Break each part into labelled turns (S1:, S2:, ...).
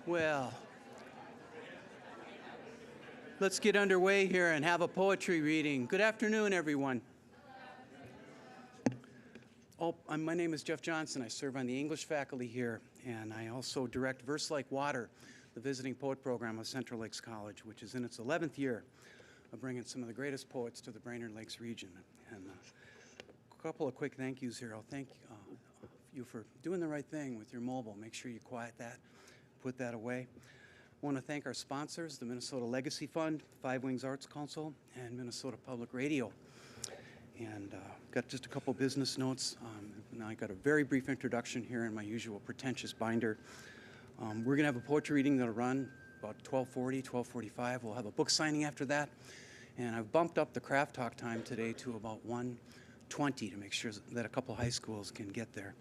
S1: Well, let's get underway here and have a poetry reading. Good afternoon, everyone. My name is Jeff Johnson. I serve on the English faculty here, and I also direct Verse Like Water, the visiting poet program of Central Lakes College, which is in its 11th year of bringing some of the greatest poets to the Brainerd Lakes region. And a couple of quick thank yous here. I'll thank you for doing the right thing with your mobile. Make sure you quiet that. Put that away. I want to thank our sponsors, the Minnesota Legacy Fund, Five Wings Arts Council, and Minnesota Public Radio. And got just a couple business notes. Now I got a very brief introduction here in my usual pretentious binder. We're going to have a poetry reading that'll run about 12:40, 12:45. We'll have a book signing after that. And I've bumped up the craft talk time today to about 1:20 to make sure that a couple high schools can get there.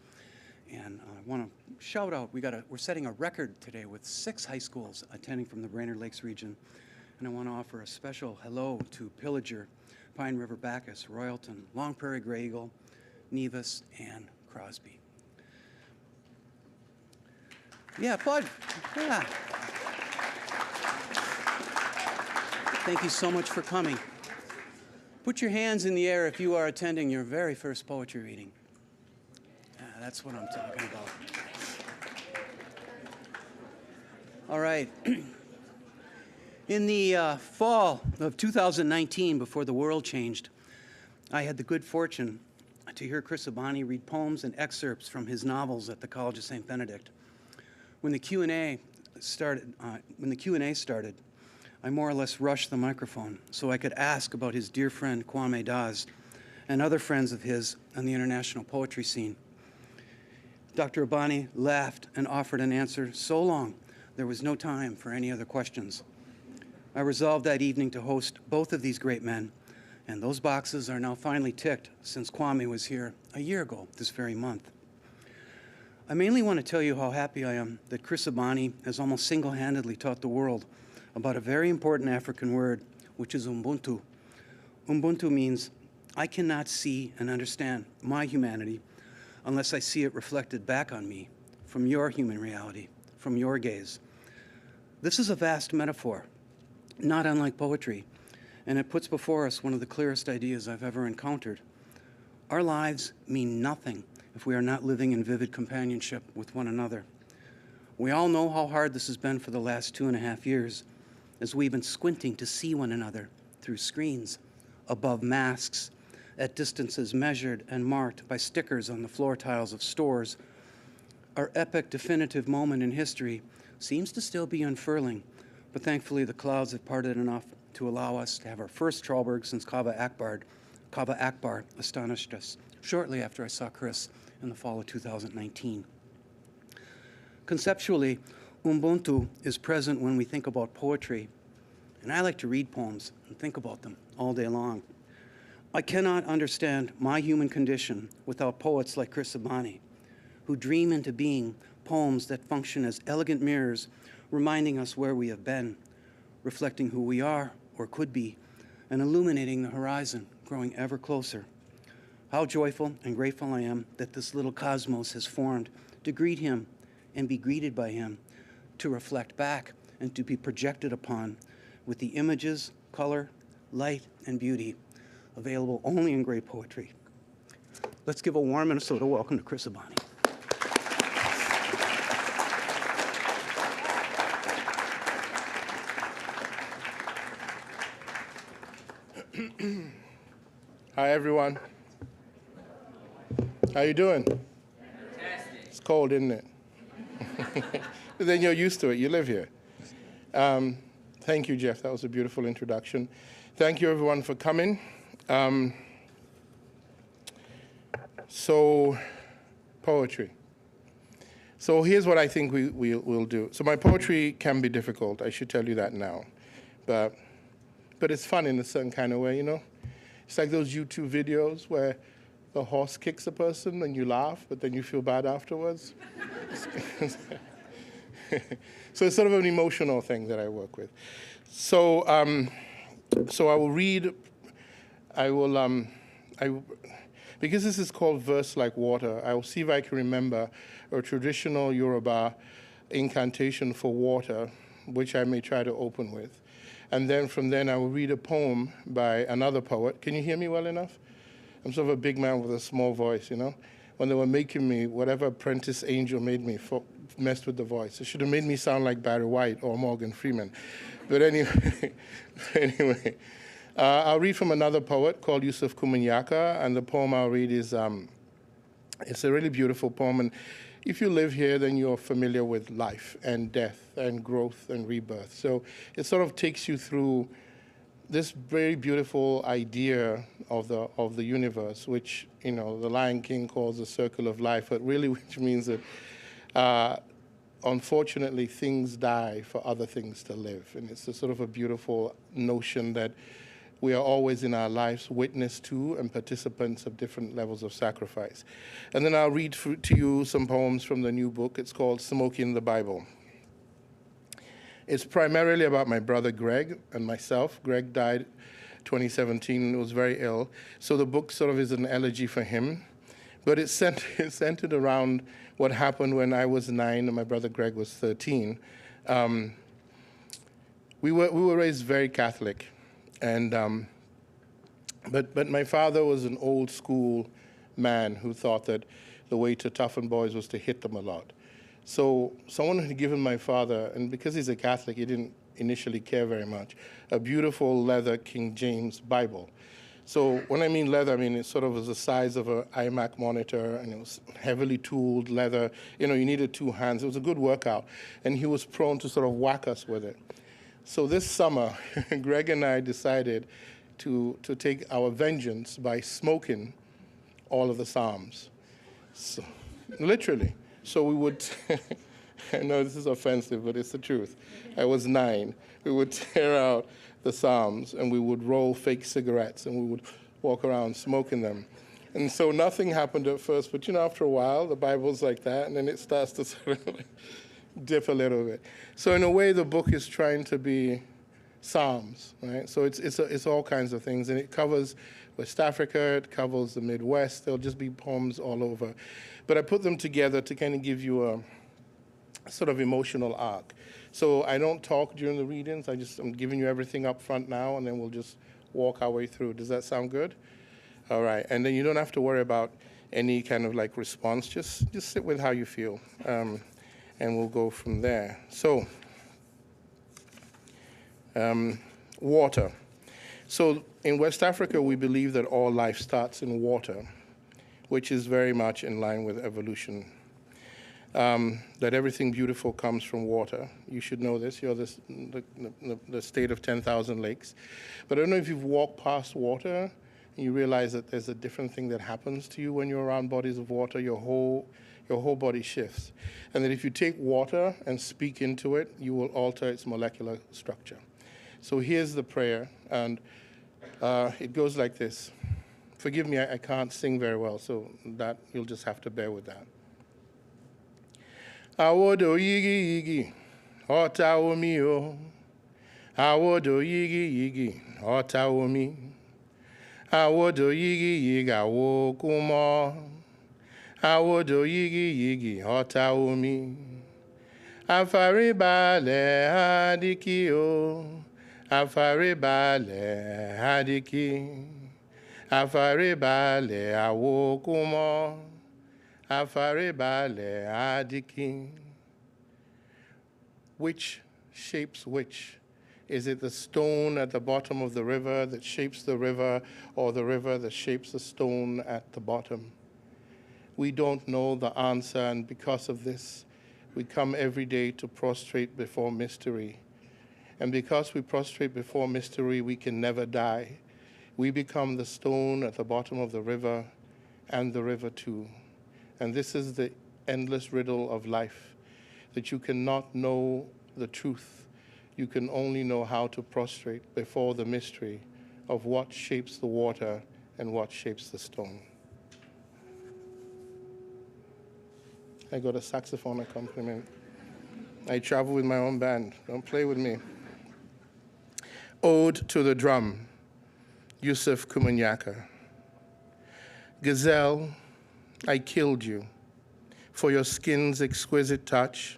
S1: And I want to shout out, we're setting a record today with 6 high schools attending from the Brainerd Lakes region. And I want to offer a special hello to Pillager, Pine River Bacchus, Royalton, Long Prairie Gray Eagle, Nevis, and Crosby. Yeah, applaud. Yeah. Thank you so much for coming. Put your hands in the air if you are attending your very first poetry reading. That's what I'm talking about. All right. In the fall of 2019, before the world changed, I had the good fortune to hear Chris Abani read poems and excerpts from his novels at the College of St. Benedict. When the Q&A started, I more or less rushed the microphone so I could ask about his dear friend Kwame Dawes and other friends of his on the international poetry scene. Dr. Abani laughed and offered an answer so long there was no time for any other questions. I resolved that evening to host both of these great men, and those boxes are now finally ticked since Kwame was here a year ago this very month. I mainly want to tell you how happy I am that Chris Abani has almost single-handedly taught the world about a very important African word, which is Ubuntu. Ubuntu means I cannot see and understand my humanity unless I see it reflected back on me from your human reality, from your gaze. This is a vast metaphor, not unlike poetry, and it puts before us one of the clearest ideas I've ever encountered. Our lives mean nothing if we are not living in vivid companionship with one another. We all know how hard this has been for the last 2.5 years, as we've been squinting to see one another through screens, above masks, at distances measured and marked by stickers on the floor tiles of stores. Our epic definitive moment in history seems to still be unfurling, but thankfully the clouds have parted enough to allow us to have our first Trauberg since Kava Akbar astonished us shortly after I saw Chris in the fall of 2019. Conceptually, Ubuntu is present when we think about poetry, and I like to read poems and think about them all day long. I cannot understand my human condition without poets like Chris Abani, who dream into being poems that function as elegant mirrors, reminding us where we have been, reflecting who we are or could be, and illuminating the horizon, growing ever closer. How joyful and grateful I am that this little cosmos has formed to greet him and be greeted by him, to reflect back and to be projected upon with the images, color, light, and beauty available only in great poetry. Let's give a warm Minnesota welcome to Chris Abani.
S2: Hi, everyone. How you doing?
S3: Fantastic.
S2: It's cold, isn't it? But then you're used to it. You live here. Thank you, Jeff. That was a beautiful introduction. Thank you, everyone, for coming. So, poetry. So here's what I think we'll do. So my poetry can be difficult. I should tell you that now. But it's fun in a certain kind of way, you know? It's like those YouTube videos where the horse kicks a person and you laugh, but then you feel bad afterwards. So it's sort of an emotional thing that I work with. So I will read, because this is called Verse Like Water, I will see if I can remember a traditional Yoruba incantation for water, which I may try to open with. And then from then I will read a poem by another poet. Can you hear me well enough? I'm sort of a big man with a small voice, you know? When they were making me, whatever apprentice angel made me, messed with the voice. It should have made me sound like Barry White or Morgan Freeman. But anyway, I'll read from another poet called Yusuf Kumunyaka, and the poem I'll read is, it's a really beautiful poem. And if you live here, then you're familiar with life and death and growth and rebirth. So it sort of takes you through this very beautiful idea of the universe, which, you know, the Lion King calls the circle of life, but really which means that unfortunately things die for other things to live. And it's a sort of a beautiful notion that we are always in our lives witness to and participants of different levels of sacrifice. And then I'll read to you some poems from the new book. It's called Smoking the Bible. It's primarily about my brother Greg and myself. Greg died 2017 and was very ill. So the book sort of is an elegy for him. But it's centered around what happened when I was 9 and my brother Greg was 13. We were raised very Catholic. And but my father was an old school man who thought that the way to toughen boys was to hit them a lot. So someone had given my father, and because he's a Catholic, he didn't initially care very much, a beautiful leather King James Bible. So when I mean leather, I mean it sort of was the size of an iMac monitor, and it was heavily tooled leather. You know, you needed 2 hands. It was a good workout, and he was prone to sort of whack us with it. So this summer, Greg and I decided to take our vengeance by smoking all of the Psalms. So, literally. So we would, I know this is offensive, but it's the truth. I was 9. We would tear out the Psalms, and we would roll fake cigarettes, and we would walk around smoking them. And so nothing happened at first, but you know, after a while, the Bible's like that, and then it starts to sort of dip a little bit. So in a way, the book is trying to be Psalms, right? So it's all kinds of things, and it covers West Africa, it covers the Midwest. There'll just be poems all over. But I put them together to kind of give you a sort of emotional arc. So I don't talk during the readings. I'm giving you everything up front now, and then we'll just walk our way through. Does that sound good? All right. And then you don't have to worry about any kind of like response. Just sit with how you feel, and we'll go from there. So water. So in West Africa, we believe that all life starts in water, which is very much in line with evolution. That everything beautiful comes from water. You should know this. You're the state of 10,000 lakes. But I don't know if you've walked past water and you realize that there's a different thing that happens to you when you're around bodies of water. Your whole body shifts. And that if you take water and speak into it, you will alter its molecular structure. So here's the prayer, and it goes like this. Forgive me, I can't sing very well, so that you'll just have to bear with that. Awodo yigi yigi, otawo mi o. Awodo yigi yigi, otawo mi. Awodo yigi yigi, awo kumo. Awodo yigi yigi, otawo mi. Afari bale hadiki o. Afari bale hadiki. Afari bale awo kumo. Afari bale hadiki. Which shapes which? Is it the stone at the bottom of the river that shapes the river, or the river that shapes the stone at the bottom? We don't know the answer, and because of this, we come every day to prostrate before mystery. And because we prostrate before mystery, we can never die. We become the stone at the bottom of the river, and the river too. And this is the endless riddle of life, that you cannot know the truth. You can only know how to prostrate before the mystery of what shapes the water and what shapes the stone. I got a saxophone accompaniment. I travel with my own band. Don't play with me. Ode to the Drum, Yusuf Kumunyaka. Gazelle, I killed you for your skin's exquisite touch,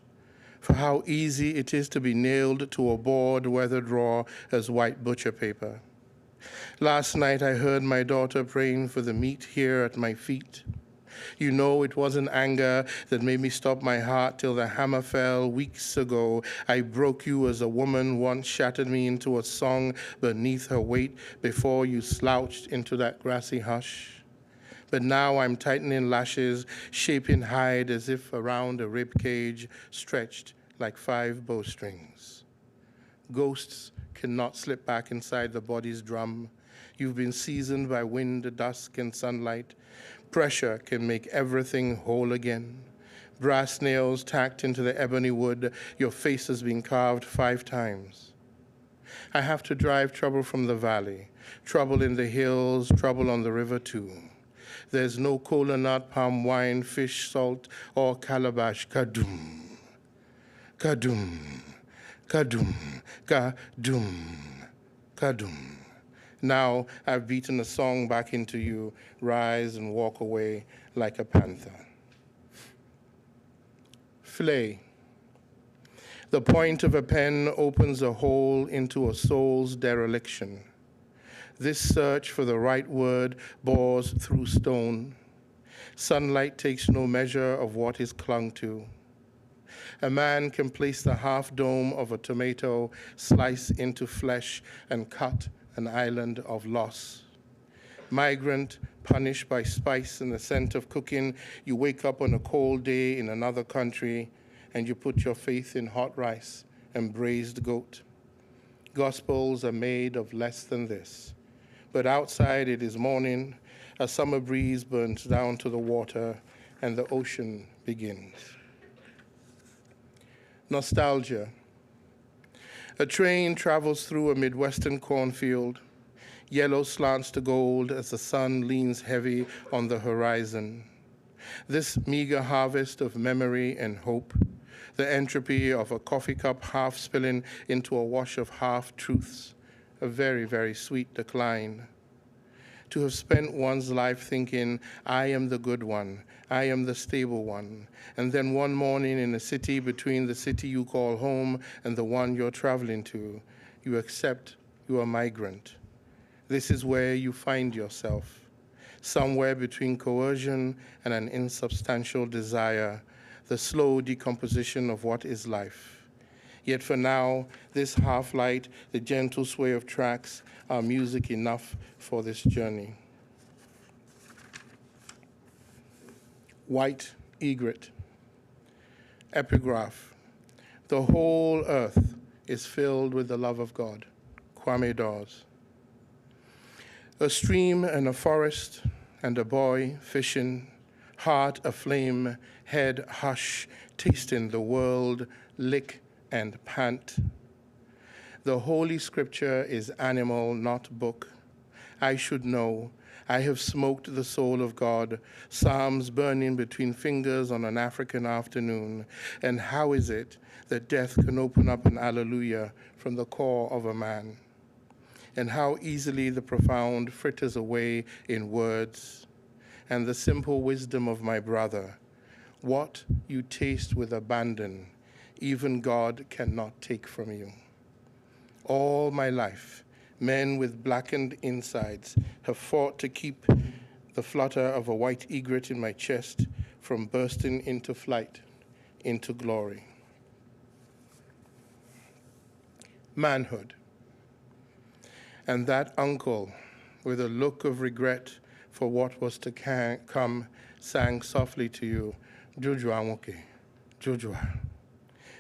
S2: for how easy it is to be nailed to a board weathered raw as white butcher paper. Last night I heard my daughter praying for the meat here at my feet. You know, it wasn't anger that made me stop my heart till the hammer fell weeks ago. I broke you as a woman once shattered me into a song beneath her weight before you slouched into that grassy hush. But now I'm tightening lashes, shaping hide as if around a rib cage stretched like 5 bowstrings. Ghosts cannot slip back inside the body's drum. You've been seasoned by wind, dusk, and sunlight. Pressure can make everything whole again. Brass nails tacked into the ebony wood, your face has been carved 5 times. I have to drive trouble from the valley, trouble in the hills, trouble on the river too. There's no cola nut, palm wine, fish, salt, or calabash. Kadum, kadum, kadum, kadum, kadum. Now I've beaten a song back into you. Rise and walk away like a panther. Flay. The point of a pen opens a hole into a soul's dereliction. This search for the right word bores through stone. Sunlight takes no measure of what is clung to. A man can place the half dome of a tomato, slice into flesh, and cut an island of loss. Migrant, punished by spice and the scent of cooking, you wake up on a cold day in another country and you put your faith in hot rice and braised goat. Gospels are made of less than this. But outside it is morning, a summer breeze burns down to the water, and the ocean begins. Nostalgia. A train travels through a Midwestern cornfield. Yellow slants to gold as the sun leans heavy on the horizon. This meager harvest of memory and hope, the entropy of a coffee cup half spilling into a wash of half-truths, a very, very sweet decline. To have spent one's life thinking, I am the good one, I am the stable one, and then one morning in a city between the city you call home and the one you're traveling to, you accept you are a migrant. This is where you find yourself, somewhere between coercion and an insubstantial desire, the slow decomposition of what is life. Yet for now, this half-light, the gentle sway of tracks, are music enough for this journey. White egret. Epigraph. The whole earth is filled with the love of God. Kwame Dawes. A stream and a forest and a boy fishing, heart aflame, head hush, tasting the world, lick and pant. The Holy Scripture is animal, not book. I should know. I have smoked the soul of God, psalms burning between fingers on an African afternoon. And how is it that death can open up an alleluia from the core of a man? And how easily the profound fritters away in words. And the simple wisdom of my brother, what you taste with abandon, even God cannot take from you. All my life, men with blackened insides have fought to keep the flutter of a white egret in my chest from bursting into flight, into glory. Manhood. And that uncle, with a look of regret for what was to come, sang softly to you, Jujua Nwoke, Jujua.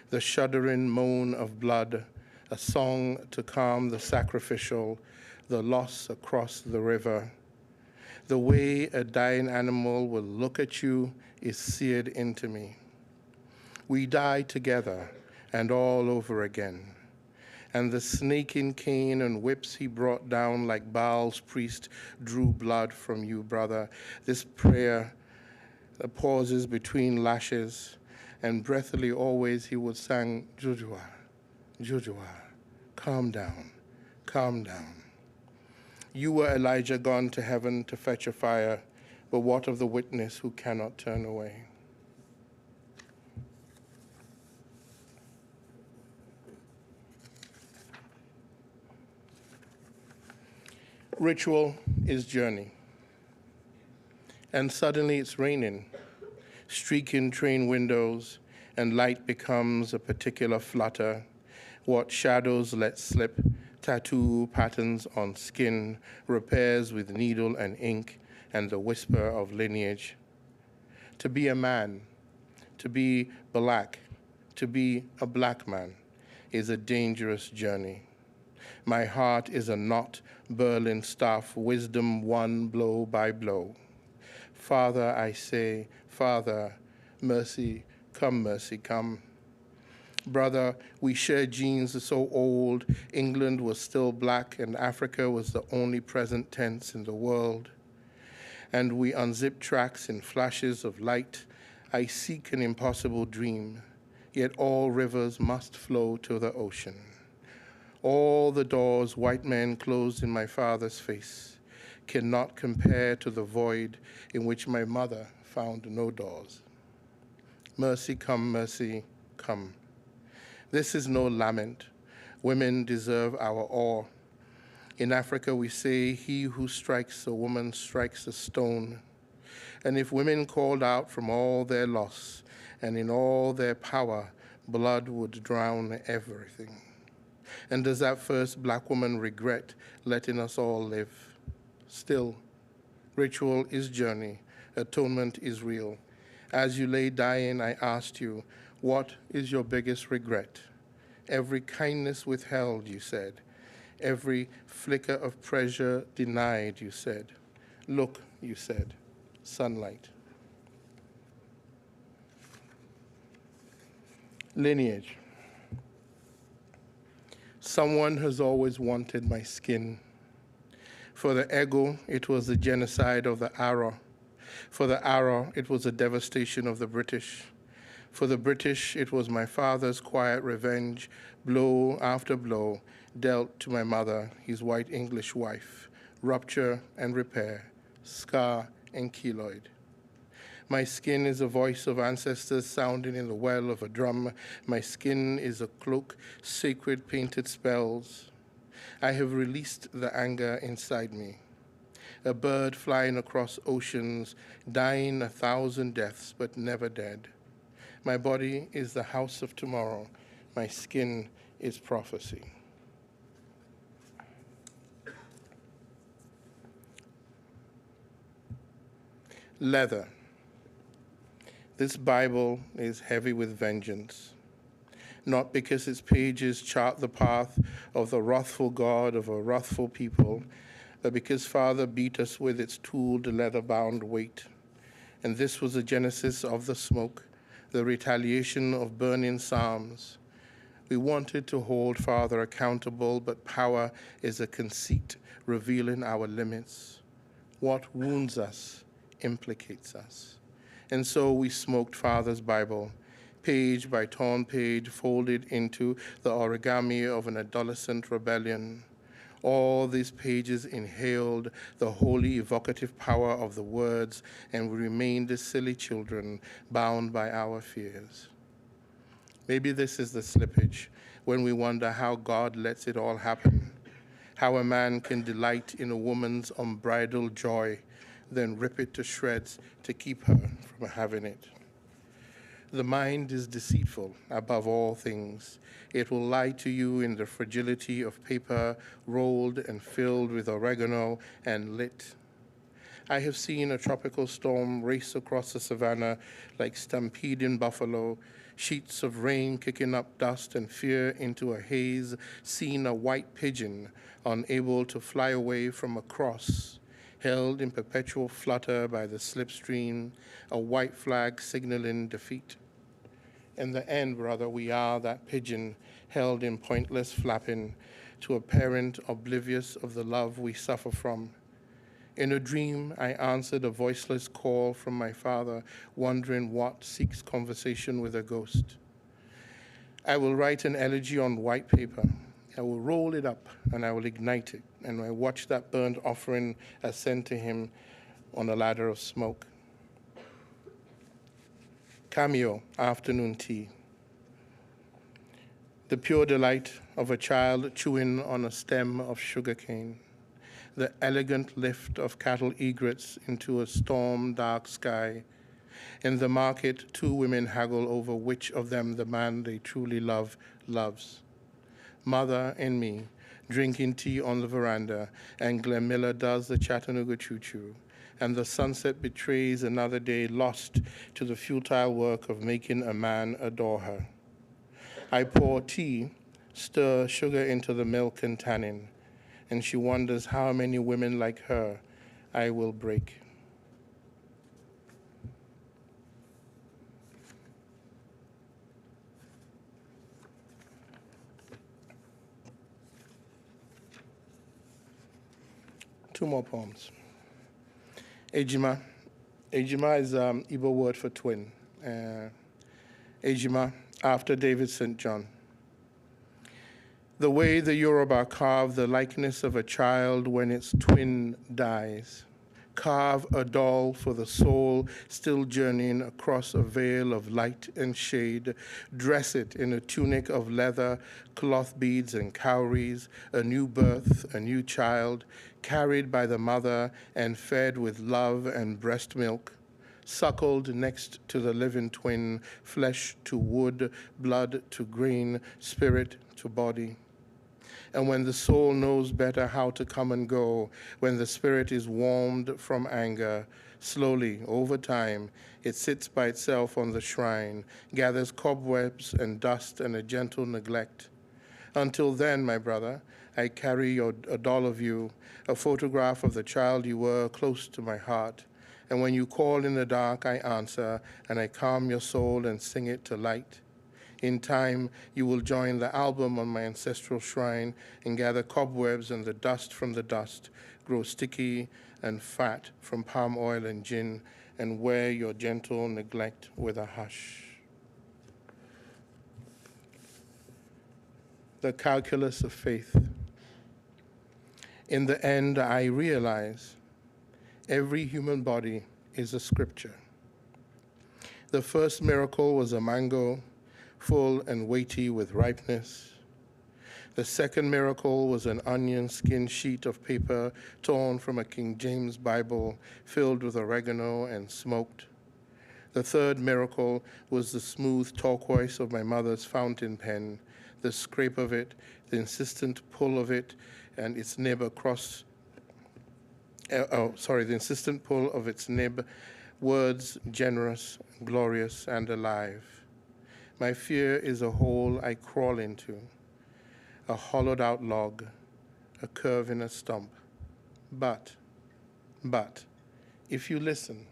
S2: The shuddering moan of blood, a song to calm the sacrificial, the loss across the river. The way a dying animal will look at you is seared into me. We die together and all over again. And the snaking cane and whips he brought down like Baal's priest drew blood from you, brother. This prayer that pauses between lashes, and breathily always he would sing, Jujua, Jujua, calm down, calm down. You were Elijah gone to heaven to fetch a fire, but what of the witness who cannot turn away? Ritual is journey. And suddenly it's raining, streaking train windows, and light becomes a particular flutter. What shadows let slip, tattoo patterns on skin, repairs with needle and ink, and the whisper of lineage. To be a man, to be black, to be a black man is a dangerous journey. My heart is a knot, Berlin staff, wisdom won blow by blow. Father, I say, Father, mercy, come. Brother, we share genes so old, England was still black and Africa was the only present tense in the world. And we unzip tracks in flashes of light. I seek an impossible dream, yet all rivers must flow to the ocean. All the doors white men closed in my father's face cannot compare to the void in which my mother found no doors. Mercy, come. This is no lament. Women deserve our awe. In Africa, we say, he who strikes a woman strikes a stone. And if women called out from all their loss and in all their power, blood would drown everything. And does that first black woman regret letting us all live? Still, ritual is journey, atonement is real. As you lay dying, I asked you, what is your biggest regret? Every kindness withheld, you said. Every flicker of pleasure denied, you said. Look, you said, sunlight. Lineage. Someone has always wanted my skin. For the ego, it was the genocide of the Ara. For the Ara, it was the devastation of the British. For the British, it was my father's quiet revenge, blow after blow, dealt to my mother, his white English wife, rupture and repair, scar and keloid. My skin is a voice of ancestors sounding in the well of a drum. My skin is a cloak, sacred painted spells. I have released the anger inside me. A bird flying across oceans, dying 1,000 deaths, but never dead. My body is the house of tomorrow. My skin is prophecy. Leather. This Bible is heavy with vengeance, not because its pages chart the path of the wrathful God of a wrathful people, but because Father beat us with its tooled leather-bound weight. And this was the genesis of the smoke, the retaliation of burning psalms. We wanted to hold Father accountable, but power is a conceit revealing our limits. What wounds us implicates us. And so we smoked Father's Bible, page by torn page, folded into the origami of an adolescent rebellion. All these pages inhaled the holy evocative power of the words, and we remained as silly children, bound by our fears. Maybe this is the slippage, when we wonder how God lets it all happen, how a man can delight in a woman's unbridled joy, then rip it to shreds to keep her from having it. The mind is deceitful above all things. It will lie to you in the fragility of paper rolled and filled with oregano and lit. I have seen a tropical storm race across the savannah like stampeding buffalo, sheets of rain kicking up dust and fear into a haze, seen a white pigeon unable to fly away from a cross, held in perpetual flutter by the slipstream, a white flag signaling defeat. In the end, brother, we are that pigeon held in pointless flapping to a parent oblivious of the love we suffer from. In a dream, I answered a voiceless call from my father, wondering what seeks conversation with a ghost. I will write an elegy on white paper. I will roll it up and I will ignite it, and I watch that burnt offering ascend to him on a ladder of smoke. Cameo, afternoon tea. The pure delight of a child chewing on a stem of sugarcane. the elegant lift of cattle egrets into a storm-dark sky. In the market, two women haggle over which of them the man they truly love loves. Mother and me, drinking tea on the veranda, and Glenn Miller does the Chattanooga choo-choo, and the sunset betrays another day lost to the futile work of making a man adore her. I pour tea, stir sugar into the milk and tannin, and she wonders how many women like her I will break. Two more poems. Ejima. Ejima is Igbo word for twin. Ejima, after David St. John. The way the Yoruba carve the likeness of a child when its twin dies. Carve a doll for the soul still journeying across a veil of light and shade. Dress it in a tunic of leather, cloth beads and cowries, a new birth, a new child, carried by the mother and fed with love and breast milk. Suckled next to the living twin, flesh to wood, blood to green, spirit to body. And when the soul knows better how to come and go, when the spirit is warmed from anger, slowly, over time, it sits by itself on the shrine, gathers cobwebs and dust and a gentle neglect. Until then, my brother, I carry a doll of you, a photograph of the child you were, close to my heart. And when you call in the dark, I answer, and I calm your soul and sing it to light. In time, you will join the album on my ancestral shrine and gather cobwebs and the dust from the dust, grow sticky and fat from palm oil and gin, and wear your gentle neglect with a hush. The calculus of faith. In the end, I realize every human body is a scripture. The first miracle was a mango, full and weighty with ripeness. The second miracle was an onion skin sheet of paper torn from a King James Bible filled with oregano and smoked. The third miracle was the smooth turquoise of my mother's fountain pen, the scrape of it, the insistent pull of it, and its nib across, the insistent pull of its nib, words generous, glorious, and alive. My fear is a hole I crawl into, a hollowed out log, a curve in a stump. But, if you listen,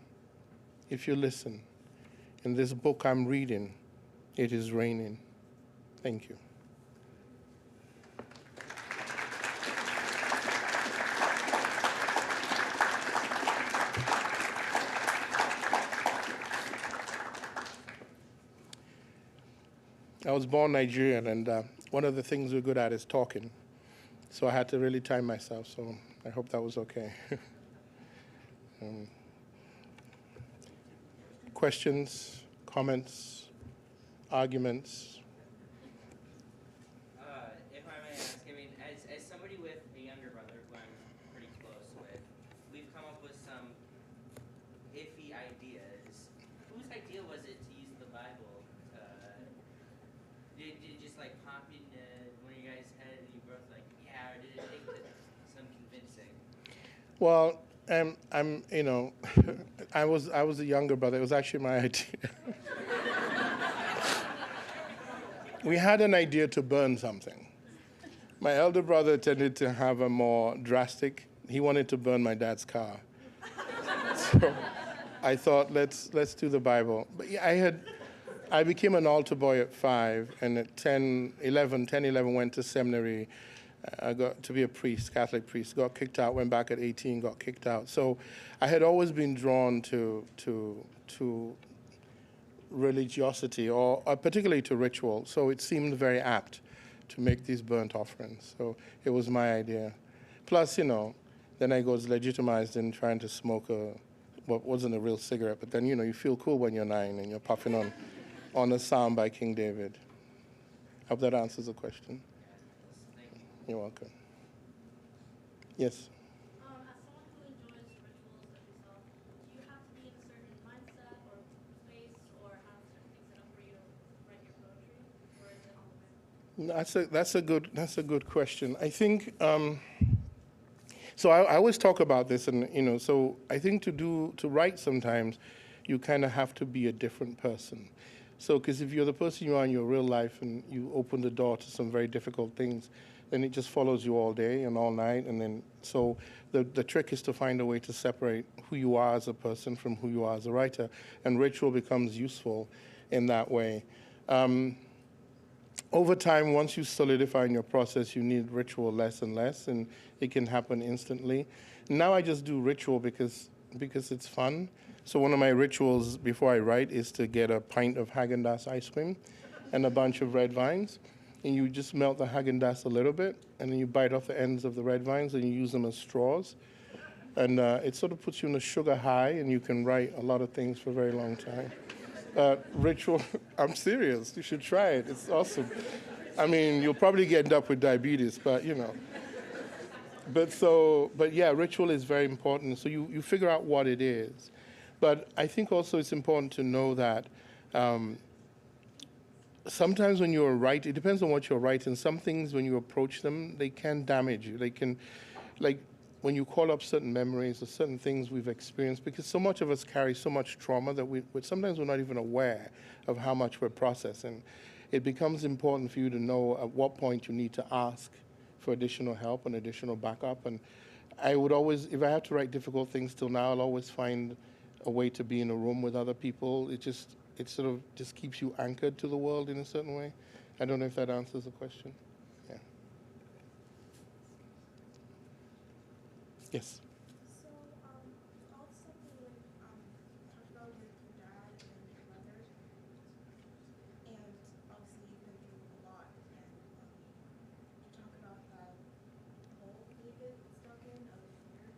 S2: in this book I'm reading, it is raining. Thank you. I was born Nigerian, and one of the things we're good at is talking. So I had to really time myself, so I hope that was okay. Questions, comments, arguments?
S3: If I may ask, I mean, as somebody with a younger brother who I'm pretty close with, we've come up with some iffy ideas. Whose idea was it to use the Bible? Did it just like pop in one of you guys' head and you both like, yeah, or did it take some convincing?
S2: Well, I was a younger brother. It was actually my idea. We had an idea to burn something. My elder brother tended to have a more drastic. He wanted to burn my dad's car. So I thought, let's do the Bible. But yeah, I became an altar boy at 5, and at 10, 11, went to seminary. I got to be a priest, Catholic priest, got kicked out, went back at 18, got kicked out. So I had always been drawn to religiosity, or particularly to ritual. So it seemed very apt to make these burnt offerings. So it was my idea. Plus, then I was legitimized in trying to smoke what wasn't a real cigarette, but then, you feel cool when you're 9 and you're puffing on a psalm by King David. Hope that answers the question.
S3: Thank you.
S2: You're welcome. Yes? That's a good question. I think so. I always talk about this, and so I think to write sometimes, you kind of have to be a different person. So because if you're the person you are in your real life, and you open the door to some very difficult things, then it just follows you all day and all night, and then so the trick is to find a way to separate who you are as a person from who you are as a writer, and ritual becomes useful in that way. Over time, once you solidify in your process, you need ritual less and less, and it can happen instantly. Now I just do ritual because it's fun. So one of my rituals before I write is to get a pint of Haagen-Dazs ice cream and a bunch of red vines, and you just melt the Haagen-Dazs a little bit, and then you bite off the ends of the red vines, and you use them as straws. And it sort of puts you in a sugar high, and you can write a lot of things for a very long time. Ritual, I'm serious. You should try it. It's awesome. I mean, you'll probably end up with diabetes, but But yeah, ritual is very important. So you figure out what it is. But I think also it's important to know that sometimes when you're writing, it depends on what you're writing. Some things, when you approach them, they can damage you. They can, like, when you call up certain memories or certain things we've experienced, because so much of us carry so much trauma that sometimes we're not even aware of how much we're processing. It becomes important for you to know at what point you need to ask for additional help and additional backup. And I would always, if I have to write difficult things till now, I'll always find a way to be in a room with other people. It sort of just keeps you anchored to the world in a certain way. I don't know if that answers the question. Yeah. Yes.
S4: So, all the stuff that you talked about with your dad and your mother, and obviously you've been through a lot, and you talk about the hole David was dug in of fear.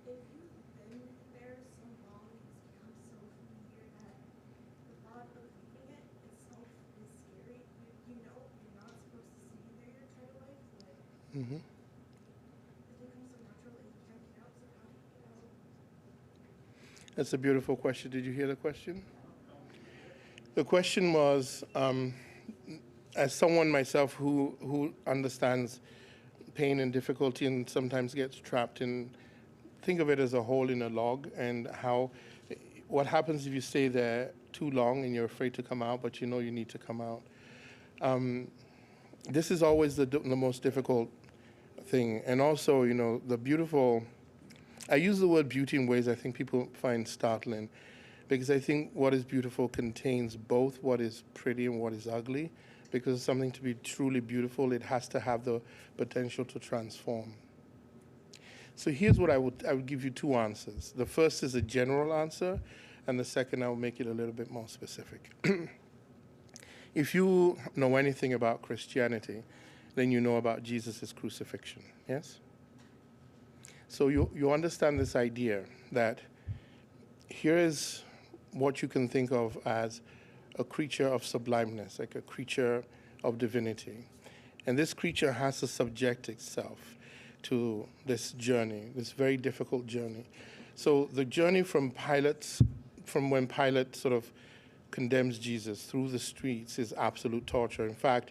S4: If you've been there so long, it's become so familiar that the thought of leaving it itself is scary. You know you're not supposed to stay there your entire life, but
S2: Mm-hmm.
S4: it becomes so natural that you can't get out. So how do you get out?
S2: That's a beautiful question. Did you hear the question? The question was, as someone myself who understands pain and difficulty and sometimes gets trapped in, think of it as a hole in a log, and what happens if you stay there too long and you're afraid to come out, but you know you need to come out. This is always the most difficult thing. And also, the beautiful, I use the word beauty in ways I think people find startling, because I think what is beautiful contains both what is pretty and what is ugly. Because something to be truly beautiful, it has to have the potential to transform. So here's what I would give you two answers. The first is a general answer, and the second I will make it a little bit more specific. If you know anything about Christianity, then you know about Jesus' crucifixion, yes? So you understand this idea that here is what you can think of as a creature of sublimeness, like a creature of divinity. And this creature has to subject itself to this journey, this very difficult journey. So the journey from when Pilate sort of condemns Jesus through the streets is absolute torture. In fact,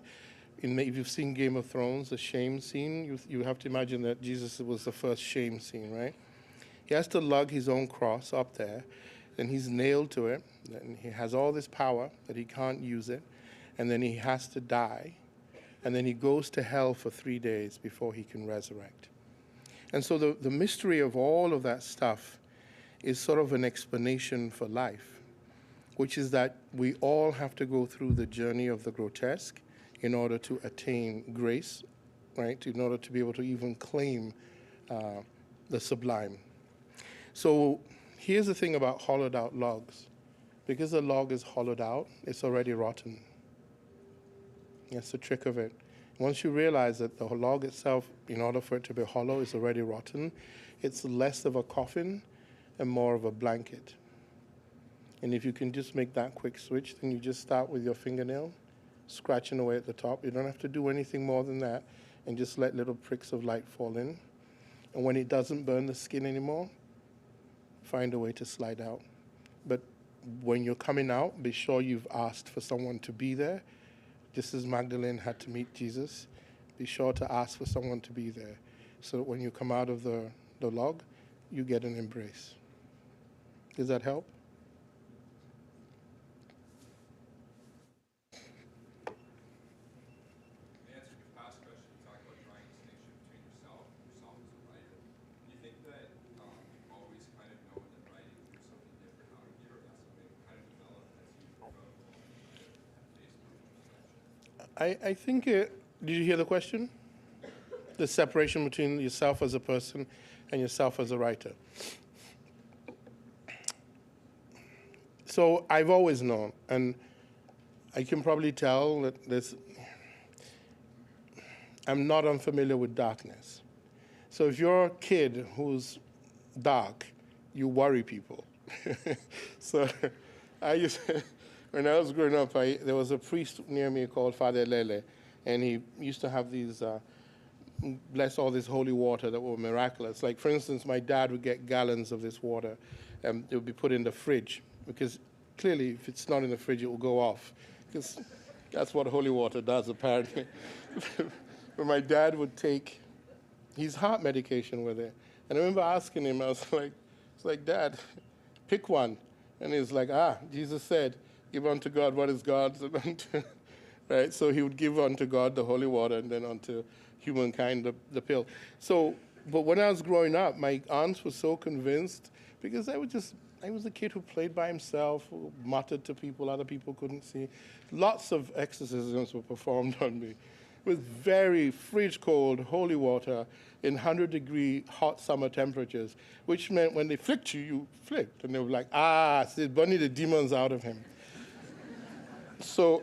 S2: if you've seen Game of Thrones, the shame scene, you have to imagine that Jesus was the first shame scene, right? He has to lug his own cross up there, and he's nailed to it, and he has all this power, but he can't use it, and then he has to die, and then he goes to hell for 3 days before he can resurrect. And so the mystery of all of that stuff is sort of an explanation for life, which is that we all have to go through the journey of the grotesque in order to attain grace, right? In order to be able to even claim the sublime. So here's the thing about hollowed out logs. Because the log is hollowed out, it's already rotten. That's the trick of it. Once you realize that the log itself, in order for it to be hollow, is already rotten, it's less of a coffin and more of a blanket. And if you can just make that quick switch, then you just start with your fingernail, scratching away at the top. You don't have to do anything more than that, and just let little pricks of light fall in. And when it doesn't burn the skin anymore, find a way to slide out. But when you're coming out, be sure you've asked for someone to be there just as Magdalene had to meet Jesus, be sure to ask for someone to be there so that when you come out of the log, you get an embrace. Does that help?
S5: In answer to your past question, you talked about drawing a distinction between yourself as a writer. Do you think that you've always kind of known that writing was something different out of here, or that's something that kind of developed as you grew up and kind of faced with perception?
S2: I think did you hear the question? The separation between yourself as a person and yourself as a writer. So I've always known, and I can probably tell that I'm not unfamiliar with darkness. So if you're a kid who's dark, you worry people. So when I was growing up, there was a priest near me called Father Lele, and he used to have these, bless all this holy water that were miraculous. Like, for instance, my dad would get gallons of this water, and it would be put in the fridge, because clearly, if it's not in the fridge, it will go off, because that's what holy water does, apparently. But my dad would take his heart medication with it. And I remember asking him, I was like, Dad, pick one. And he's like, Jesus said, give unto God what is God's. Right? So he would give unto God the holy water and then unto humankind the pill. So, but when I was growing up, my aunts were so convinced, because I was a kid who played by himself, who muttered to people other people couldn't see. Lots of exorcisms were performed on me with very fridge cold holy water in 100-degree hot summer temperatures, which meant when they flicked you, you flicked. And they were like, see, burning the demons out of him. So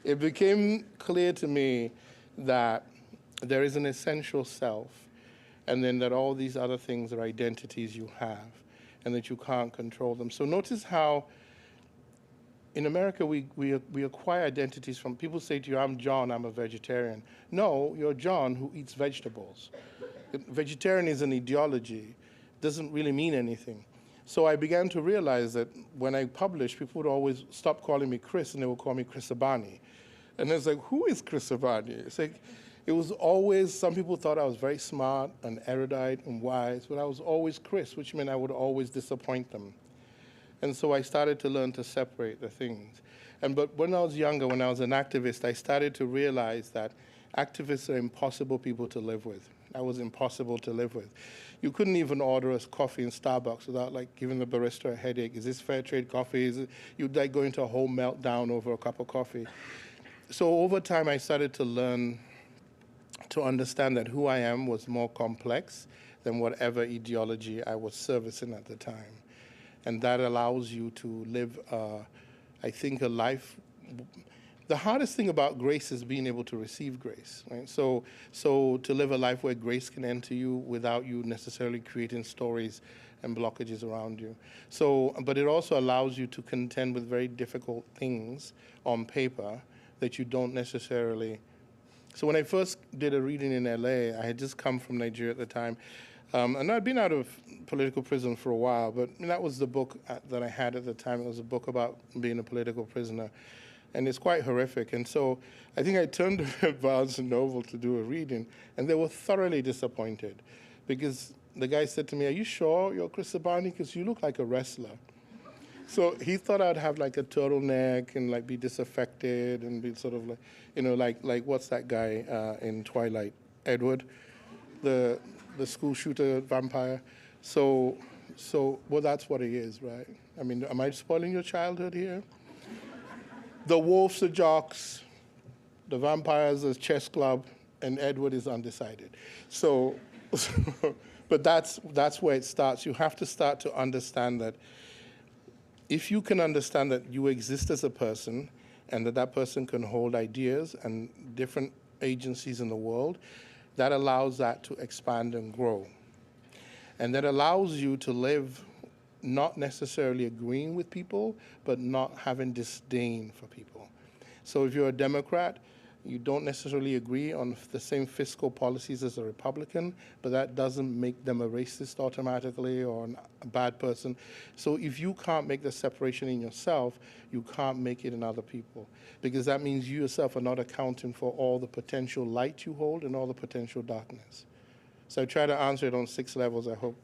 S2: it became clear to me that there is an essential self, and then that all these other things are identities you have, and that you can't control them. So notice how in America we acquire identities from, people say to you, I'm John, I'm a vegetarian. No, you're John who eats vegetables. Vegetarian is an ideology, doesn't really mean anything. So I began to realize that when I published, people would always stop calling me Chris, and they would call me Chris Abani. And it's like, who is Chris Abani? It's like, it was always, some people thought I was very smart and erudite and wise, but I was always Chris, which meant I would always disappoint them. And so I started to learn to separate the things. But when I was younger, when I was an activist, I started to realize that activists are impossible people to live with. I was impossible to live with. You couldn't even order us coffee in Starbucks without like giving the barista a headache. Is this fair trade coffee? You'd like go into a whole meltdown over a cup of coffee. So over time, I started to learn to understand that who I am was more complex than whatever ideology I was servicing at the time. And that allows you to live, I think, a life. The hardest thing about grace is being able to receive grace, right? So to live a life where grace can enter you without you necessarily creating stories and blockages around you. So, but it also allows you to contend with very difficult things on paper that you don't necessarily. So when I first did a reading in LA, I had just come from Nigeria at the time. And I'd been out of political prison for a while, but that was the book that I had at the time. It was a book about being a political prisoner. And it's quite horrific. And so I think I turned to Barnes & Noble to do a reading, and they were thoroughly disappointed, because the guy said to me, "Are you sure you're Chris Abani? Because you look like a wrestler." So he thought I'd have like a turtleneck and like be disaffected and be sort of like, you know, like what's that guy in Twilight? Edward, the school shooter vampire. So well, that's what he is, right? I mean, am I spoiling your childhood here? The wolves are jocks, the vampires are chess club, and Edward is undecided. So but that's where it starts. You have to start to understand that if you can understand that you exist as a person, and that person can hold ideas and different agencies in the world, that allows that to expand and grow. And that allows you to live not necessarily agreeing with people, but not having disdain for people. So if you're a Democrat, You don't necessarily agree on the same fiscal policies as a Republican, but that doesn't make them a racist automatically or a bad person. So if you can't make the separation in yourself, you can't make it in other people, because that means you yourself are not accounting for all the potential light you hold and all the potential darkness. So I try to answer it on 6 levels. I hope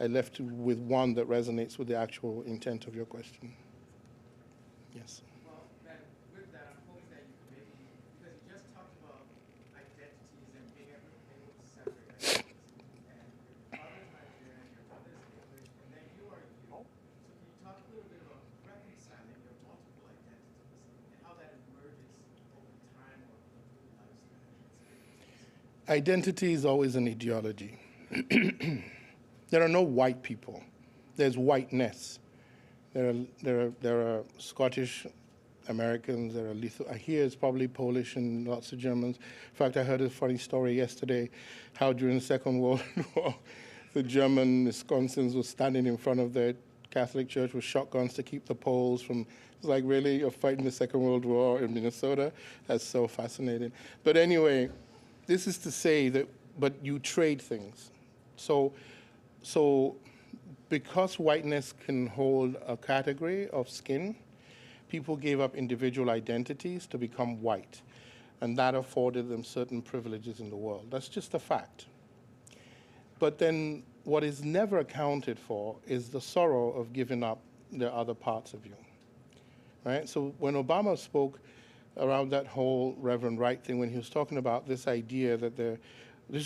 S2: I left you with one that resonates with the actual intent of your question. Yes.
S6: Well, then with that, I'm hoping that you can maybe, because you just talked about identities and being able to separate identities. And your father's Nigerian, your mother's English, and then you are you. So can you talk a little bit about reconciling your multiple identities and how that emerges over time or through lifestyle experiences?
S2: Identity is always an ideology. There are no white people. There's whiteness. There are Scottish Americans. There are here it's probably Polish and lots of Germans. In fact, I heard a funny story yesterday, how during the Second World War, the German Wisconsins were standing in front of their Catholic church with shotguns to keep the Poles from. It's like, really, you're fighting the Second World War in Minnesota? That's so fascinating. But anyway, this is to say that, but you trade things. So because whiteness can hold a category of skin, people gave up individual identities to become white, and that afforded them certain privileges in the world. That's just a fact. But then what is never accounted for is the sorrow of giving up the other parts of you, right? So when Obama spoke around that whole Reverend Wright thing, when he was talking about this idea that this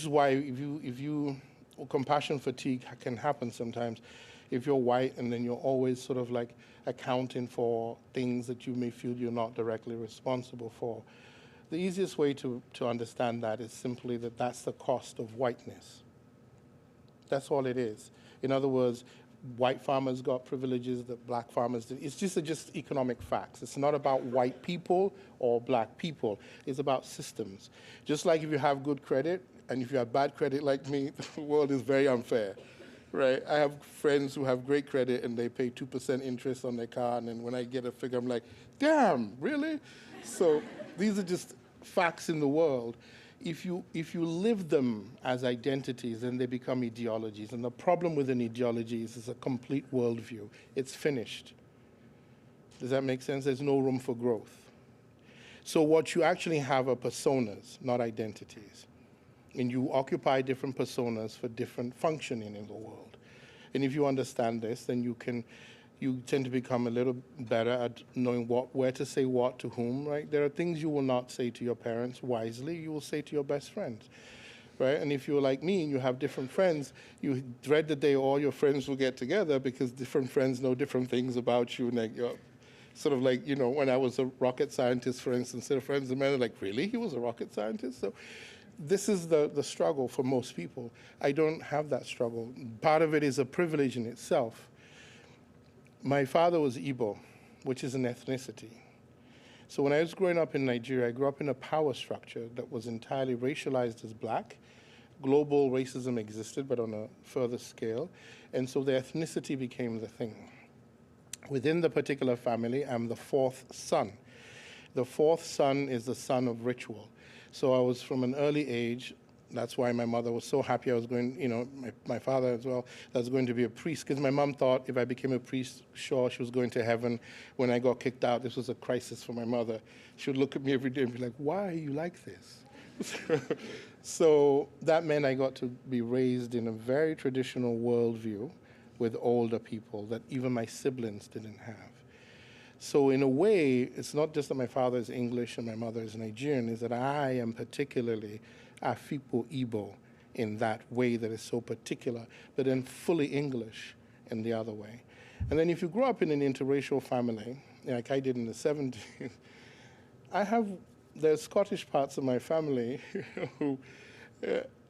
S2: is why if you compassion fatigue can happen sometimes if you're white and then you're always sort of like accounting for things that you may feel you're not directly responsible for. The easiest way to understand that is simply that that's the cost of whiteness. That's all it is. In other words, white farmers got privileges that black farmers did. It's just economic facts. It's not about white people or black people. It's about systems. Just like if you have good credit, and if you have bad credit like me, the world is very unfair, right? I have friends who have great credit and they pay 2% interest on their car, and then when I get a figure, I'm like, damn, really? So these are just facts in the world. If you live them as identities, then they become ideologies. And the problem with an ideology is it's a complete worldview. It's finished. Does that make sense? There's no room for growth. So what you actually have are personas, not identities. And you occupy different personas for different functioning in the world. And if you understand this, then you tend to become a little better at knowing where to say what to whom, right? There are things you will not say to your parents wisely, you will say to your best friends, right? And if you're like me and you have different friends, you dread the day all your friends will get together because different friends know different things about you. And like, you're sort of like, you know, when I was a rocket scientist, for instance, there are friends of mine are like, really? He was a rocket scientist? So this is the struggle for most people. I don't have that struggle. Part of it is a privilege in itself. My father was Igbo, which is an ethnicity. So when I was growing up in Nigeria, I grew up in a power structure that was entirely racialized as black. Global racism existed, but on a further scale. And so the ethnicity became the thing. Within the particular family, I'm the 4th son. The 4th son is the son of ritual. So I was from an early age, that's why my mother was so happy I was going, you know, my father as well, I was going to be a priest, because my mom thought if I became a priest, sure, she was going to heaven. When I got kicked out, this was a crisis for my mother. She would look at me every day and be like, why are you like this? So that meant I got to be raised in a very traditional worldview with older people that even my siblings didn't have. So in a way, it's not just that my father is English and my mother is Nigerian, it's that I am particularly Afikpo Igbo in that way that is so particular, but then fully English in the other way. And then if you grow up in an interracial family, like I did in the 70s, there's Scottish parts of my family who,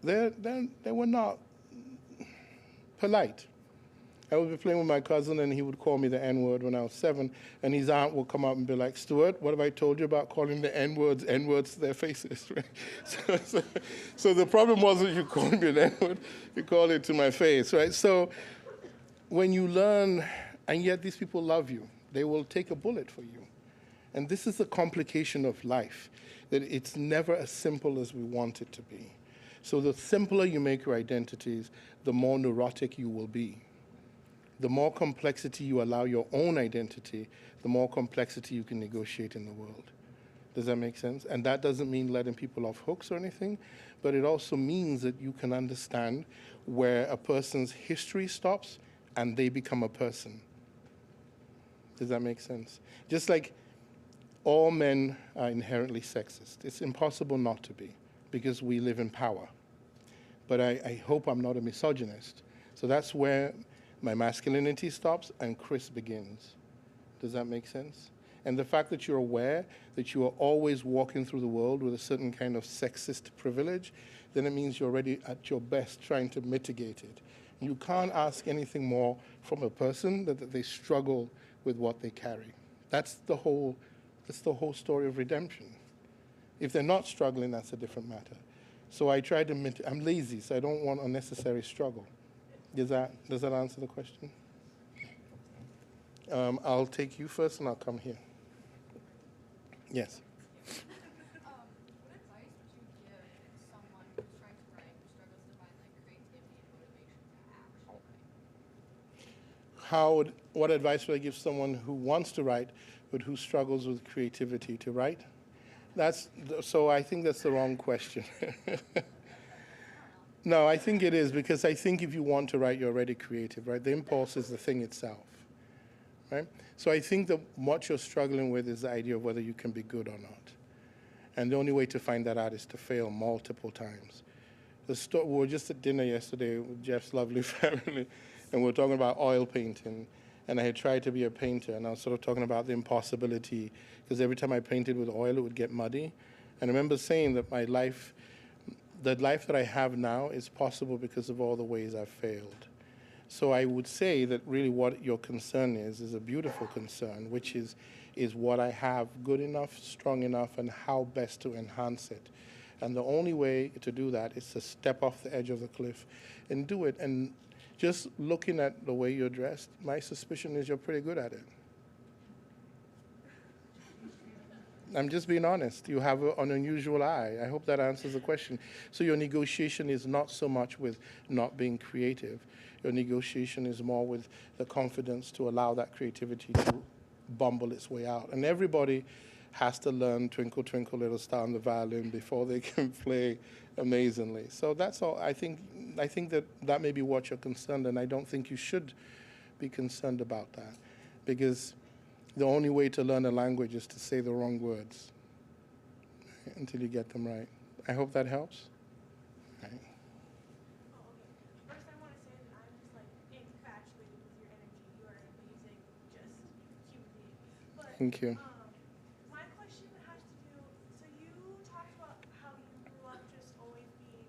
S2: they were not polite. I would be playing with my cousin, and he would call me the N-word when I was 7, and his aunt would come up and be like, Stuart, what have I told you about calling the N-words to their faces, right? So the problem wasn't you calling me an N-word, you called it to my face, right? So when you learn, and yet these people love you, they will take a bullet for you, And this is the complication of life, that it's never as simple as we want it to be. So the simpler you make your identities, the more neurotic you will be. The more complexity you allow your own identity, the more complexity you can negotiate in the world. Does that make sense? And that doesn't mean letting people off hooks or anything, but it also means that you can understand where a person's history stops and they become a person. Does that make sense? Just like all men are inherently sexist. It's impossible not to be because we live in power. But I hope I'm not a misogynist. So that's where my masculinity stops and Chris begins. Does that make sense? And the fact that you're aware that you are always walking through the world with a certain kind of sexist privilege, then it means you're already at your best trying to mitigate it. You can't ask anything more from a person that they struggle with what they carry. That's the whole story of redemption. If they're not struggling, that's a different matter. So I try to I'm lazy, so I don't want unnecessary struggle. Does that answer the question? I'll take you first, and I'll come here. Yes.
S7: What advice would you give someone who's trying to write, who struggles to find like creativity and motivation to actually write?
S2: What advice would I give someone who wants to write, but who struggles with creativity to write? So I think that's the wrong question. No, I think it is, because I think if you want to write, you're already creative, right? The impulse is the thing itself, right? So I think that what you're struggling with is the idea of whether you can be good or not. And the only way to find that out is to fail multiple times. We were just at dinner yesterday with Jeff's lovely family, and we were talking about oil painting. And I had tried to be a painter, and I was sort of talking about the impossibility, because every time I painted with oil, it would get muddy. And I remember saying that the life that I have now is possible because of all the ways I've failed. So I would say that really what your concern is a beautiful concern, which is what I have good enough, strong enough, and how best to enhance it. And the only way to do that is to step off the edge of the cliff and do it. And just looking at the way you're dressed, my suspicion is you're pretty good at it. I'm just being honest. You have an unusual eye. I hope that answers the question. So your negotiation is not so much with not being creative. Your negotiation is more with the confidence to allow that creativity to bumble its way out. And everybody has to learn Twinkle, Twinkle, Little Star on the violin before they can play amazingly. So that's all. I think that may be what you're concerned, and I don't think you should be concerned about that, because the only way to learn a language is to say the wrong words until you get them right. I hope that helps. Right.
S4: Oh, okay. First, I want to say that I'm just like infatuated with your energy. You are an amazing, just human being. But
S2: Thank you.
S4: my question has to do. So you talked about how you grew up just always being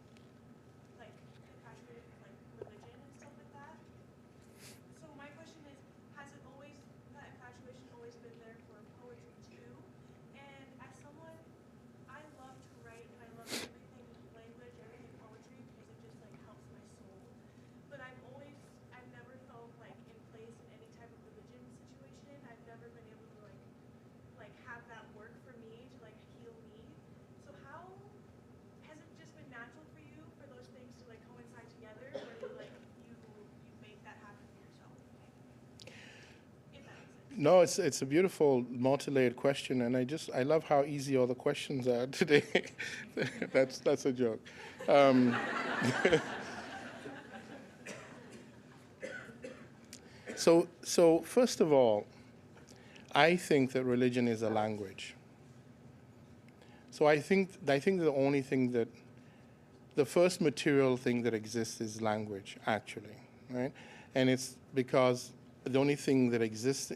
S4: like infatuated with like religion and stuff like that. So my question is, has it always that infatuation always been there for poetry too? And as someone, I love to write and I love everything language, everything poetry, because it just like helps my soul. But I've never felt like in place in any type of religion situation. I've never been able to like have that work for me to like heal me. So how has it just been natural for you for those things to like coincide together, or you make that happen for yourself? If that makes sense.
S2: No, it's a beautiful multi-layered question, and I love how easy all the questions are today. That's a joke. So first of all, I think that religion is a language. So I think the only thing that the first material thing that exists is language, actually, right? And it's because the only thing that exists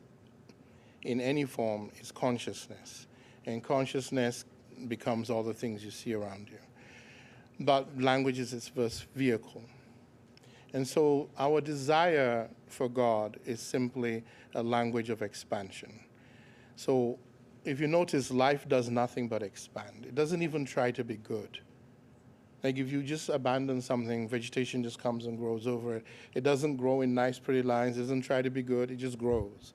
S2: in any form is consciousness. And consciousness becomes all the things you see around you. But language is its first vehicle. And so our desire for God is simply a language of expansion. So if you notice, life does nothing but expand. It doesn't even try to be good. Like if you just abandon something, vegetation just comes and grows over it. It doesn't grow in nice, pretty lines. It doesn't try to be good. It just grows.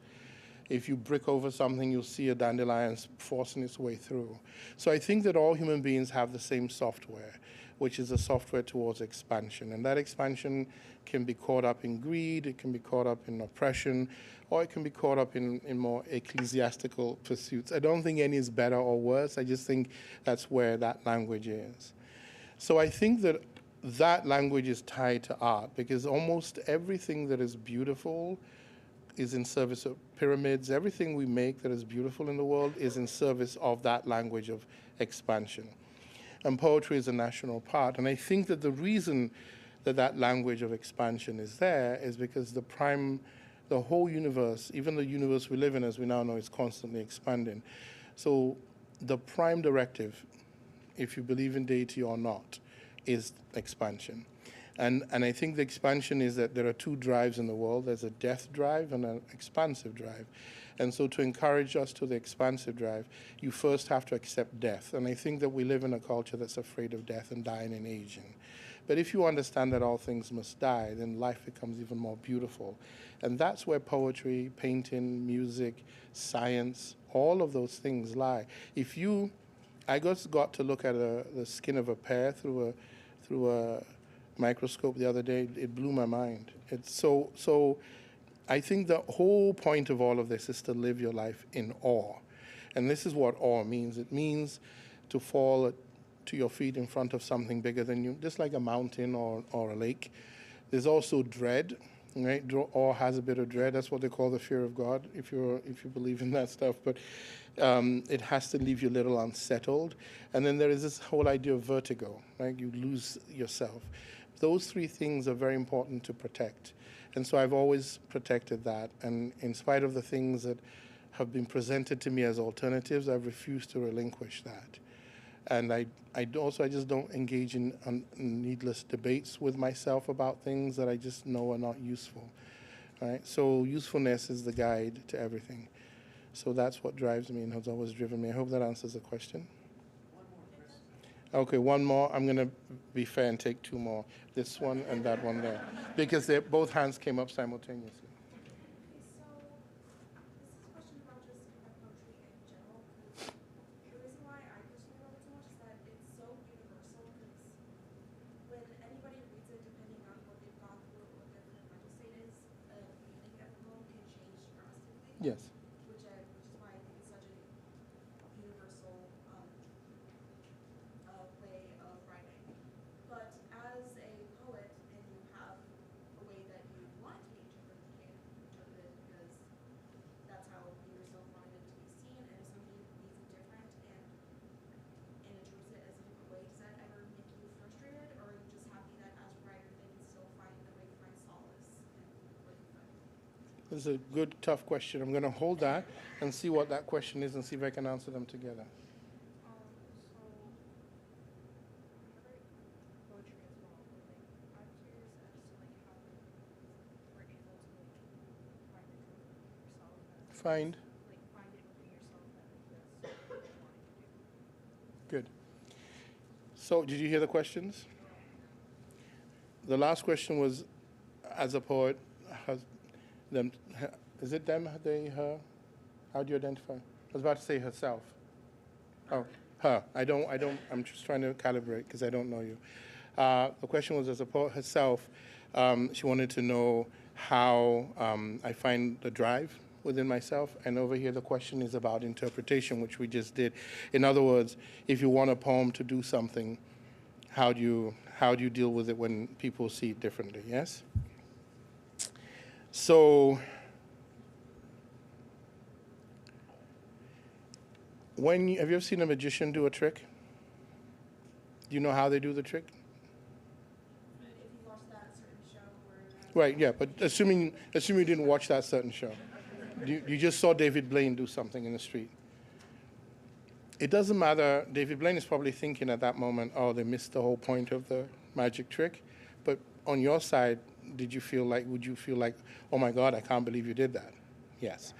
S2: If you brick over something, you'll see a dandelion forcing its way through. So I think that all human beings have the same software, which is a software towards expansion. And that expansion can be caught up in greed, it can be caught up in oppression, or it can be caught up in more ecclesiastical pursuits. I don't think any is better or worse. I just think that's where that language is. So I think that that language is tied to art, because almost everything that is beautiful is in service of pyramids. Everything we make that is beautiful in the world is in service of that language of expansion. And poetry is a national part. And I think that the reason that that language of expansion is there is because the whole universe, even the universe we live in, as we now know, is constantly expanding. So the prime directive, if you believe in deity or not, is expansion. And I think the expansion is that there are two drives in the world. There's a death drive and an expansive drive. And so to encourage us to the expansive drive, you first have to accept death. And I think that we live in a culture that's afraid of death and dying and aging. But if you understand that all things must die, then life becomes even more beautiful. And that's where poetry, painting, music, science, all of those things lie. I just got to look at the skin of a pear through a microscope the other day. It blew my mind. It's so I think the whole point of all of this is to live your life in awe. And this is what awe means. It means to fall to your feet in front of something bigger than you, just like a mountain or a lake. There's also dread, right? Awe has a bit of dread. That's what they call the fear of God, if you believe in that stuff. But it has to leave you a little unsettled. And then there is this whole idea of vertigo, right? You lose yourself. Those three things are very important to protect. And so I've always protected that. And in spite of the things that have been presented to me as alternatives, I've refused to relinquish that. And I just don't engage in needless debates with myself about things that I just know are not useful. Right? So usefulness is the guide to everything. So that's what drives me and has always driven me. I hope that answers the question. Okay, one more. I'm going to be fair and take two more. This one and that one there. Because both hands came up simultaneously.
S4: Okay, so this is a question about just kind of poetry in general. 'Cause the reason why I personally love it so much is that it's so universal. Because when anybody reads it, depending on what they've gone through or what their current mental state is, the meaning of the poem can change drastically.
S2: Yes.
S4: Which is why I think it's such a universal way of writing. But as a poet, and you have a way that you want it to be interpreted because that's how you yourself wanted it to be seen, and if somebody reads it different and interprets it as a different way, does that ever make you frustrated, or are you just happy that as a writer they can still find a way to find solace in what you find?
S2: This is a good, tough question. I'm going to hold that and see what that question is and see if I can answer them together.
S7: So I write poetry as well, but like I'm curious as to like how you were able to like find it within yourself that
S2: Find.
S7: find it within yourself that that's what you wanted to do.
S2: Good. So did you hear the questions? The last question was, as a poet, is it them, they, her? How do you identify? I was about to say herself. Oh, her. I'm just trying to calibrate because I don't know you. The question was, as a poet herself, she wanted to know how I find the drive within myself. And over here, the question is about interpretation, which we just did. In other words, if you want a poem to do something, how do you deal with it when people see it differently? Yes? So have you ever seen a magician do a trick? Do you know how they do the trick?
S4: If you watch that certain show where
S2: Right, yeah, but assuming you didn't watch that certain show. You just saw David Blaine do something in the street. It doesn't matter. David Blaine is probably thinking at that moment, oh, they missed the whole point of the magic trick. But on your side, would you feel like, oh my God, I can't believe you did that? Yes.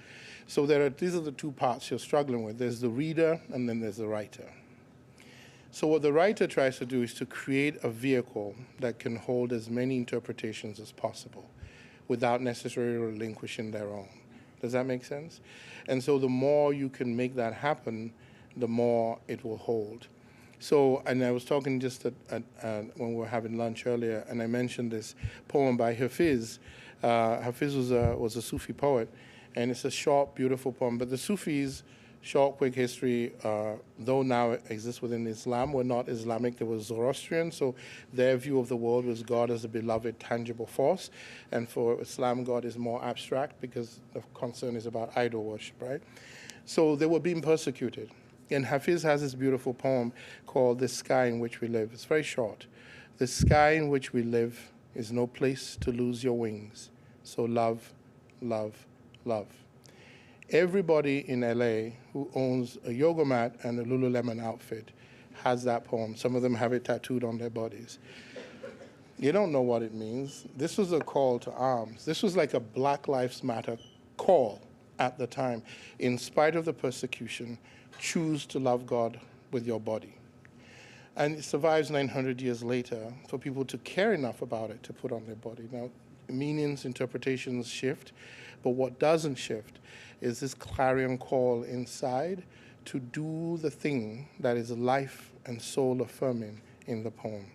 S2: So these are the two parts you're struggling with. There's the reader and then there's the writer. So what the writer tries to do is to create a vehicle that can hold as many interpretations as possible without necessarily relinquishing their own. Does that make sense? And so the more you can make that happen, the more it will hold. So, and I was talking just when we were having lunch earlier, and I mentioned this poem by Hafiz. Hafiz was a Sufi poet, and it's a short, beautiful poem. But the Sufis, short, quick history, though now it exists within Islam, were not Islamic. They were Zoroastrian, so their view of the world was God as a beloved, tangible force. And for Islam, God is more abstract because the concern is about idol worship, right? So they were being persecuted. And Hafiz has this beautiful poem called The Sky in Which We Live. It's very short. The sky in which we live is no place to lose your wings. So love, love, love. Everybody in LA who owns a yoga mat and a Lululemon outfit has that poem. Some of them have it tattooed on their bodies. You don't know what it means. This was a call to arms. This was like a Black Lives Matter call at the time. In spite of the persecution, choose to love God with your body. And it survives 900 years later for people to care enough about it to put on their body. Now, meanings, interpretations shift, but what doesn't shift is this clarion call inside to do the thing that is life and soul affirming in the poem.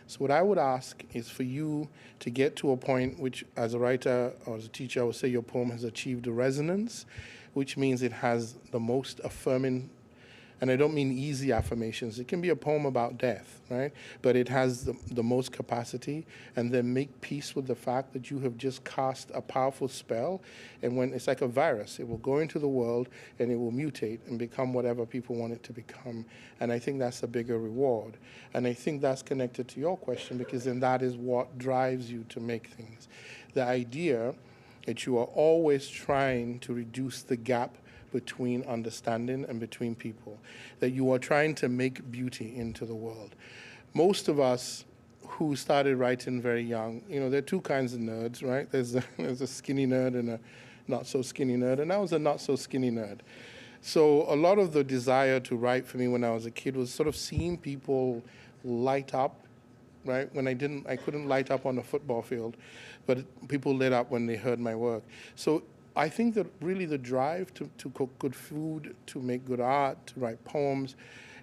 S2: So what I would ask is for you to get to a point which, as a writer or as a teacher, I would say your poem has achieved a resonance, which means it has the most affirming, and I don't mean easy affirmations. It can be a poem about death, right? But it has the most capacity, and then make peace with the fact that you have just cast a powerful spell, and when it's like a virus, it will go into the world and it will mutate and become whatever people want it to become. And I think that's a bigger reward. And I think that's connected to your question, because then that is what drives you to make things. The idea that you are always trying to reduce the gap between understanding and between people, that you are trying to make beauty into the world. Most of us who started writing very young, there are two kinds of nerds, right? There's a skinny nerd and a not so skinny nerd, and I was a not so skinny nerd. So a lot of the desire to write for me when I was a kid was sort of seeing people light up, right? When I couldn't light up on a football field, but people lit up when they heard my work. So I think that really the drive to cook good food, to make good art, to write poems,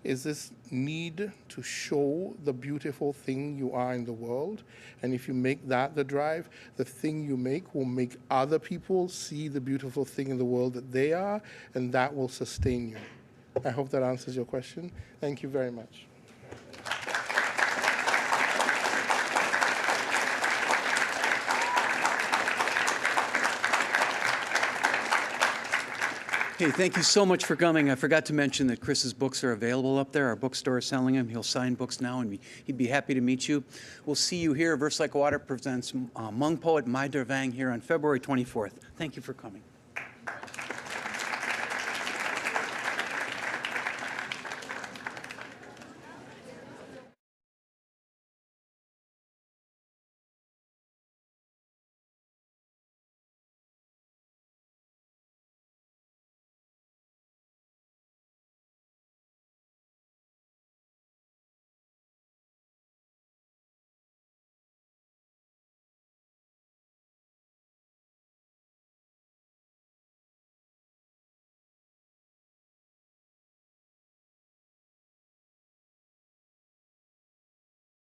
S2: is this need to show the beautiful thing you are in the world. And if you make that the drive, the thing you make will make other people see the beautiful thing in the world that they are, and that will sustain you. I hope that answers your question. Thank you very much.
S1: Hey, thank you so much for coming. I forgot to mention that Chris's books are available up there. Our bookstore is selling them. He'll sign books now, and he'd be happy to meet you. We'll see you here. Verse Like Water presents Hmong poet Mai Der Vang here on February 24th. Thank you for coming.